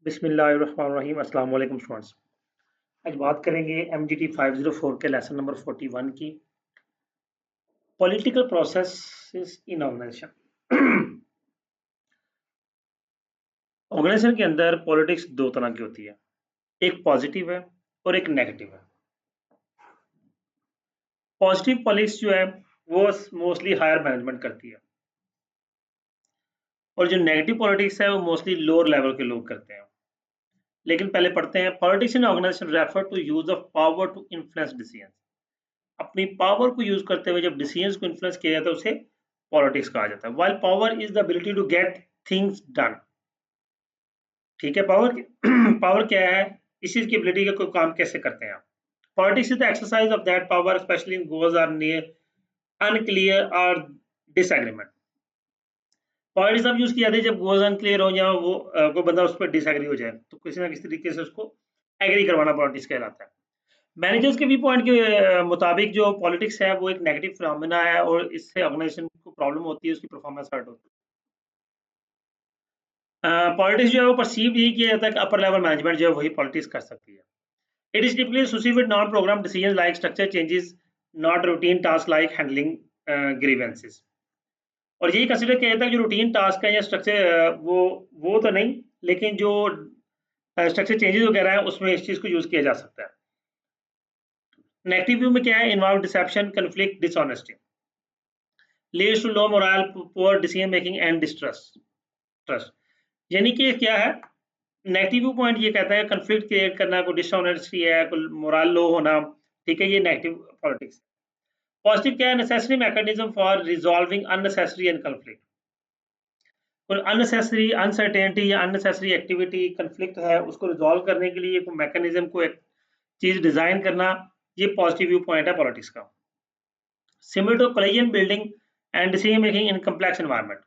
बिस्मिल्लाहिर्रहमानिर्रहीम अस्सलाम वालेकुम स्टूडेंट्स। आज बात करेंगे MGT 504 के लेसन नंबर 41 की political process in organization. Organization के अंदर पॉलिटिक्स दो तरह की होती है, एक पॉजिटिव है और एक नेगेटिव है। पॉजिटिव पॉलिटिक्स जो है वो मोस्टली हायर मैनेजमेंट करती है और जो नेगेटिव पॉलिटिक्स है वो मोस्टली लोअर लेवल के लोग करते हैं। लेकिन पहले पढ़ते हैं politics in organization refer to use of power to influence decision. अपनी पावर को यूज करते हुए जब डिसीजंस को इन्फ्लुएंस किया जाता है उसे पॉलिटिक्स कहा जाता है। While power is the ability to get things done. ठीक है, पावर पावर क्या है? इस चीज की एबिलिटी का कोई काम कैसे करते हैं आप। Politics is the exercise of that power specially in goals are near unclear और डिसएग्रीमेंट। पॉलिटिक्स अब यूज की जाती है जब गोल्स अनक्लियर हो या वो कोई बंदा उस पर डिसएग्री हो जाए तो किसी ना किसी तरीके से उसको एग्री करवाना पॉलिटिक्स कहलाता है। मैनेजर्स के व्यू पॉइंट के मुताबिक जो पॉलिटिक्स है वो एक नेगेटिव फिनोमेना है और इससे ऑर्गेनाइजेशन को प्रॉब्लम होती है, उसकी परफॉर्मेंस हर्ट होती है। पॉलिटिक्स जो है वो परसीव यही किया जाता है कि अपर लेवल मैनेजमेंट जो है वही पॉलिटिक्स कर सकती है। It is typically associated with non program decision like structure changes, not routine task like handling grievances. और यही कंसीडर किया जाता है कि जो रूटीन टास्क है या स्ट्रक्चर वो तो नहीं, लेकिन जो स्ट्रक्चर चेंजेस वगैरह है उसमें इस चीज को यूज किया जा सकता है। नेगेटिव व्यू में क्या है? Involve deception, conflict, dishonesty, leads to low morale, poor decision making and distrust trust. यानी कि क्या है? नेगेटिव व्यू पॉइंट ये कहता है कंफ्लिक्ट क्रिएट करना, कोई डिसऑनेस्टी है, कोई मोरल लो होना। ठीक है, ये नेगेटिव पॉलिटिक्स। पॉजिटिव क्या है? Necessary mechanism for resolving unnecessary and conflict. कोई अननेसेसरी अनसर्टेनिटी या अननेसेसरी एक्टिविटी कंफ्लिक्ट है उसको रिजॉल्व करने के लिए कोई मैकेनिज्म को एक चीज डिजाइन करना, ये पॉजिटिव व्यू पॉइंट है पॉलिटिक्स का। Similar to coalition building and decision making in complex environment.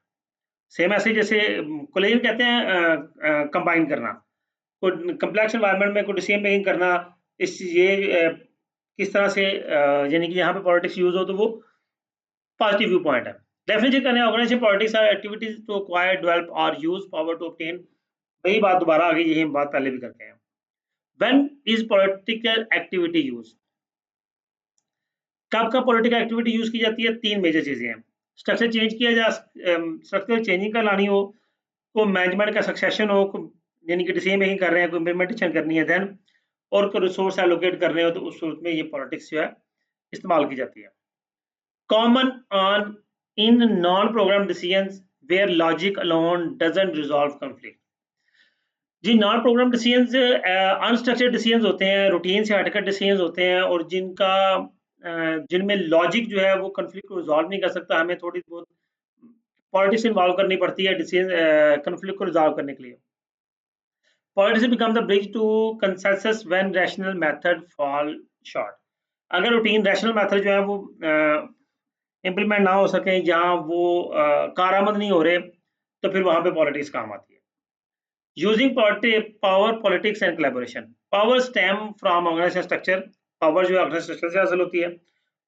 Same ऐसे जैसे कोलिजन कहते हैं कंबाइन करना, कोई कम्प्लेक्स एनवायरनमेंट में कोई डिसीजन मेकिंग करना। इस ये किस तरह से यानी कि यहाँ पे पॉलिटिक्स यूज हो तो वो पॉजिटिव व्यू पॉइंट है। डेफिनेटली करने organization politics are activities to acquire develop और यूज पावर टू ऑब्टेन। वही बात दोबारा आ गई, यही बात पहले भी करते हैं। When is political activity use? कब कब पॉलिटिकल एक्टिविटी यूज की जाती है? तीन मेजर चीजें हैं। स्ट्रक्चर चेंज किया जा स्ट्रक्चर चेंजिंग का लानी हो, को मैनेजमेंट का सक्सेशन हो, यानी कि डिसीजन मेकिंग कर रहे हैं, कोई इम्प्लीमेंटेशन करनी है देन, और कोई रिसोर्स एलोकेट कर रहे हो तो उस सूरत में ये पॉलिटिक्स जो है इस्तेमाल की जाती है। Common on in non program decisions where logic alone doesn't resolve conflict. जी, non program decisions unstructured decisions होते हैं, रूटीन से हटकर डिसीजंस होते हैं और जिनमें लॉजिक जो है वो कॉन्फ्लिक्ट को रिजॉल्व नहीं कर सकता। हमें थोड़ी बहुत पॉलिटिक्स इन्वॉल्व करनी पड़ती है डिसीजन कॉन्फ्लिक्ट को रिजॉल्व करने के लिए। Politics become the bridge to consensus when rational method fall short। अगर रूटीन रैशनल मेथड जो है वो इम्प्लीमेंट ना हो सके, जहाँ वो कारआमद नहीं हो रहे, तो फिर वहां पे पॉलिटिक्स काम आती है। Using power politics and collaboration. Power stem from organization structure. Power जो है ऑर्गेनाइजेशन स्ट्रक्चर से हासिल होती है।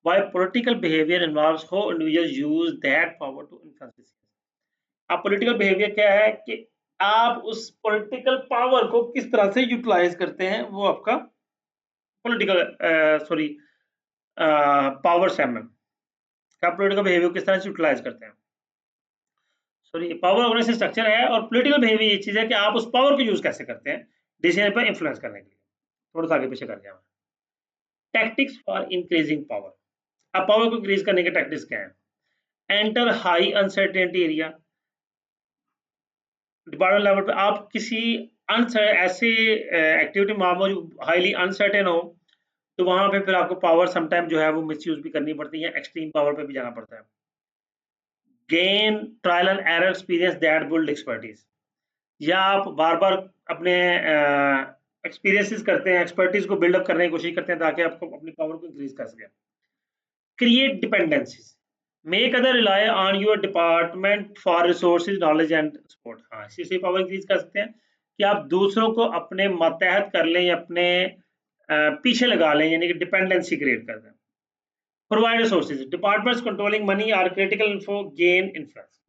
Why political behaviour involves how individual use that power to influence decision. अब पॉलिटिकल बिहेवियर क्या है कि आप उस पॉलिटिकल पावर को किस तरह से यूटिलाइज करते हैं, वो आपका पॉलिटिकल सॉरी पावर सेम है। आप पॉलिटिकल बिहेवियर किस तरह से यूटिलाइज करते हैं। सॉरी, पावर ऑर्गेनाइजेशन स्ट्रक्चर है और पॉलिटिकल बिहेवियर ये चीज है कि आप उस पावर को यूज कैसे करते हैं डिसीजन पर इन्फ्लुएंस करने के लिए। थोड़ा सा आगे पीछे कर दिया। Tactics for increasing power. अब पावर को इंक्रीज करने के टैक्टिक्स क्या है? Enter high uncertainty area. Department level पे आप किसी ऐसे एक्टिविटी में आप जो हाईली अनसर्टेन हो, तो वहां पे फिर आपको पावर समटाइम जो है वो मिसयूज भी करनी पड़ती है, एक्सट्रीम पावर पे भी जाना पड़ता है। Gain trial and error experience that build expertise. या आप बार बार अपने एक्सपीरियंसेस करते हैं, एक्सपर्टीज को बिल्डअप करने की कोशिश करते हैं ताकि आपको अपनी पावर को इंक्रीज कर सके। Create dependencies. Make other rely on your department for resources knowledge and support. हाँ, इसी से पावर इंक्रीज कर सकते हैं कि आप दूसरों को अपने मातहत कर लें या अपने पीछे लगा लें, यानी कि डिपेंडेंसी क्रिएट कर दें। Provide resources. Departments controlling money or critical info gain influence.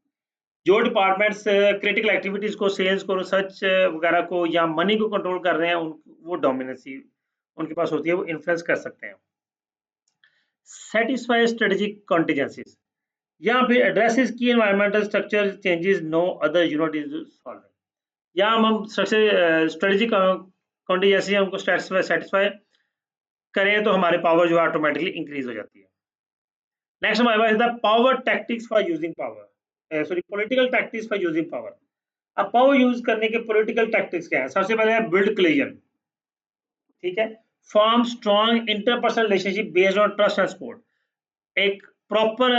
जो डिपार्टमेंट्स क्रिटिकल एक्टिविटीज को, सेल्स को, रिसर्च वगैरह को या मनी को कंट्रोल कर रहे हैं, वो डोमिनेंसी उनके पास होती है, वो इन्फ्लुएंस कर सकते हैं। सेटिस्फाई स्ट्रेटेजिक कॉन्टिजेंसीज, यहाँ पे एड्रेसेस की environmental structure changes no other unit is solving. यहाँ हम स्ट्रेटेजिक कॉन्टिजेंसी उनको सेटिस्फाई करें तो हमारे पावर जो है ऑटोमेटिकली इंक्रीज हो जाती है। नेक्स्ट हमारे पास the power tactics for using power, sorry political tactics for using power. अब पावर यूज करने के पॉलिटिकल टैक्टिक्स क्या है? सबसे पहले है बिल्ड कोलिजन, ठीक है, form strong interpersonal relationship based on trust and support, एक प्रॉपर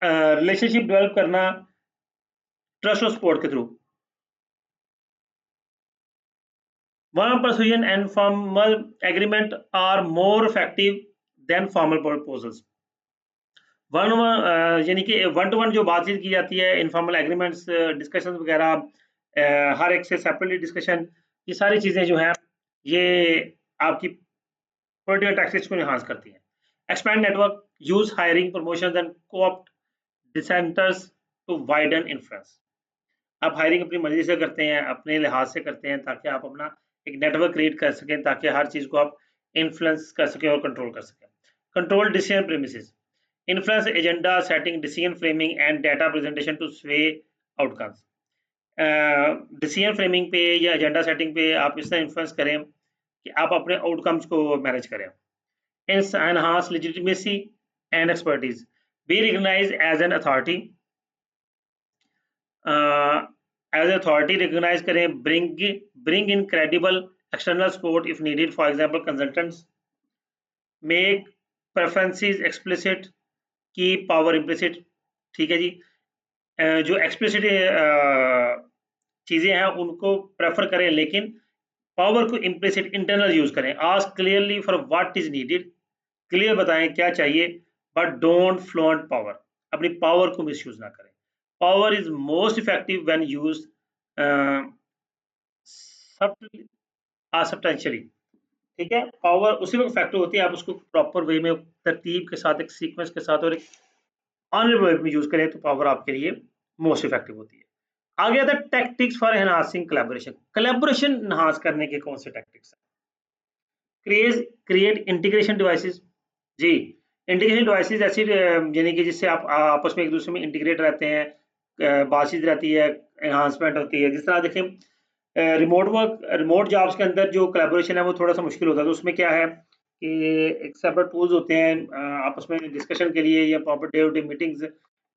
रिलेशनशिप डेवलप करना ट्रस्ट और सपोर्ट के through. Warm persuasion and formal agreement are more effective than formal proposals. यानी कि वन टू वन जो बातचीत की जाती है, इनफॉर्मल एग्रीमेंट्स, डिस्कशन वगैरह, हर एक से सेपरेटली डिस्कशन, ये सारी चीज़ें जो हैं ये आपकी पॉलिटिकल टैक्टिक्स को इन्हांस करती हैं। Expand network, use hiring, promotions and coopt dissenters to widen influence. आप हायरिंग अपनी मर्जी से करते हैं, अपने लिहाज से करते हैं, ताकि आप अपना एक नेटवर्क क्रिएट कर सकें, ताकि हर चीज़ को आप इन्फ्लुएंस कर सकें और कंट्रोल कर सकें। Control decision premises, influence agenda setting, decision framing and data presentation to sway outcomes. Decision framing पे या एजेंडा सेटिंग पे आप इस तरह इन्फ्लुएंस करें कि आप अपने आउटकम्स को मैनेज करें। Enhance legitimacy and expertise, be recognised as an authority, as authority recognize करें, bring in credible external support if needed, for example consultants, make preferences explicit, keep power implicit। ठीक है जी, जो explicit चीजें हैं उनको prefer करें, लेकिन पावर को implicit internal यूज करें। ask clearly for what is needed, clear बताएं क्या चाहिए, but don't flaunt power, अपनी पावर को मिसयूज ना करें। Power is most effective when used substantially, ठीक है, पावर उसी वक्त इफेक्टिव होती है आप उसको प्रॉपर वे में, तरतीब के साथ, एक सीक्वेंस के साथ और एक ऑनरेबल वे में यूज करें तो पावर आपके लिए मोस्ट इफेक्टिव होती है। आगे आता है tactics for enhancing collaboration. Collaboration enhance करने के कौन से टैक्टिक्स हैं? Create integration devices. जी, इंटीग्रेशन डिवाइसेस ऐसी यानी कि जिससे आप आपस में एक दूसरे में इंटीग्रेट रहते हैं, बातचीत रहती है, एनहांसमेंट होती है। जिस तरह देखें रिमोट जॉब्स के अंदर जो कोलैबोरेशन है वो थोड़ा सा मुश्किल होता है, तो उसमें क्या है कि एक सेपरेट टूल्स होते हैं आपस में डिस्कशन के लिए, या proper day to day meetings,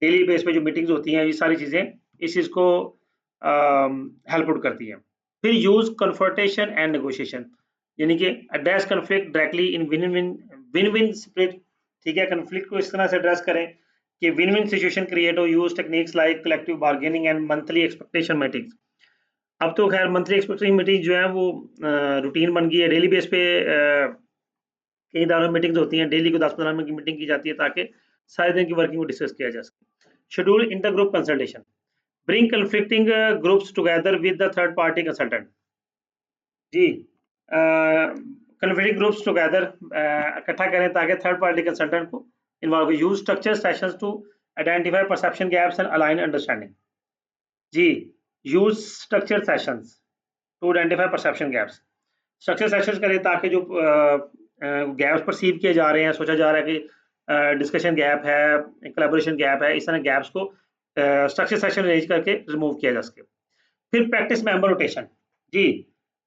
daily base पे जो मीटिंग्स होती हैं, ये सारी चीज़ें इस चीज़ को हेल्प आउट करती हैं। फिर यूज कन्फर्टेशन एंड नेगोशिएशन, यानी कि address conflict directly in win win split, ठीक है, कन्फ्लिक्ट को इस तरह से एड्रेस करें कि विन विन सिचुएशन क्रिएट हो। Use techniques like collective bargaining and monthly expectation meetings. अब तो खैर मंथली एक्सपेक्टेशन मीटिंग जो है वो रूटीन बन गई है, डेली बेस पे कई इदारों में मीटिंग्स होती हैं, डेली को 10-15 मिनट की मीटिंग की जाती है ताकि सारे दिन की वर्किंग को डिस्कस किया जा सके। Schedule inter group consultation, bring conflicting groups together with the third party consultant. जी, कन्फ्लिक्टिंग ग्रुप्स टुगेदर इकट्ठा करें ताकि थर्ड पार्टी कंसल्टेंट को involve. Use structure sessions to identify perception gaps and align understanding. जी, use structure sessions to identify perception gaps. Structure sessions करें ताकि जो gaps perceive किए जा रहे हैं, सोचा जा रहा है कि डिस्कशन गैप है, कोलैबोरेशन गैप है, इस तरह गैप्स को स्ट्रक्चर सेशन अरेंज करके रिमूव किया जा सके। फिर प्रैक्टिस मेंबर रोटेशन। जी,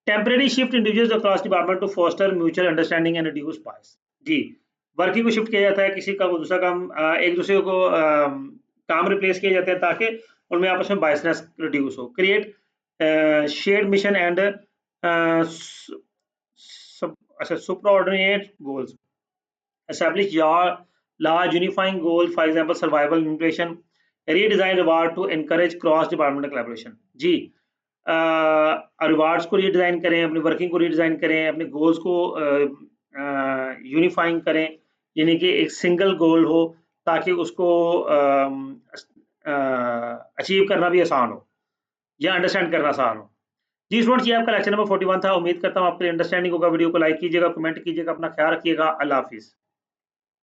temporary shift individuals across department to foster mutual understanding and reduce bias. जी, वर्किंग को शिफ्ट किया जाता है, किसी का वो दूसरा काम, एक दूसरे को काम रिप्लेस किए जाते हैं ताकि उनमें आपस में बायसनेस रिड्यूस हो। Create shared mission and superordinate goals, establish large unifying goal, for example survival nutrition, redesign reward to encourage cross departmental collaboration। Ji, rewards को रीडिज़ाइन करें, अपनी वर्किंग को रीडिज़ाइन करें, अपने गोल्स को यूनिफाइंग करें, यानी कि एक सिंगल गोल हो ताकि उसको अचीव करना भी आसान हो या अंडरस्टैंड करना आसान हो। जी स्टूडेंट्स, ये आपका लेक्चर नंबर 41 था। उम्मीद करता हूँ आपके लिए अंडरस्टैंडिंग होगा। वीडियो को लाइक कीजिएगा, कमेंट कीजिएगा, अपना ख्याल रखिएगा। अल्लाह हाफिज़।